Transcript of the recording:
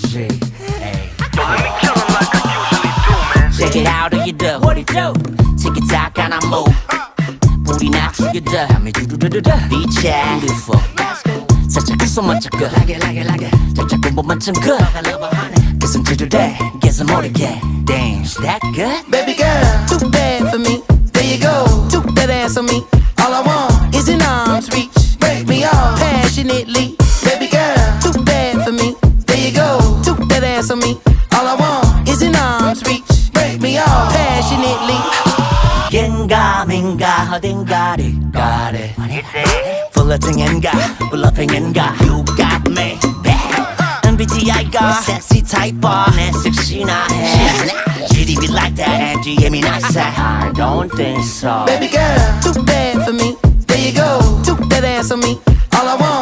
거지. Check it out, how you do? What it do? Tick it tock and I move. 불이 나 죽여줘. Beach yeah, beautiful. 살짝 가서 먼저 그. 살짝 공부만 좀 그. Guess I'm today, guess I'm 모르게. Damn, is that good? Baby girl, too bad for me. There you go, took that ass on me. All I want is an arm's reach. Break me off passionately. Baby girl, too bad for me. There you go, took that ass on me. All I want is an arm's reach. Break me off passionately. 겐가 민가 어딘가를 가래 플러팅인가 블러핑인가 You got me MBTI가 섹시 타입봐 내 섹시나 해 GDB like that MGM이 나서 I don't think so Baby girl, too bad for me. There you go, took that ass on me. All I want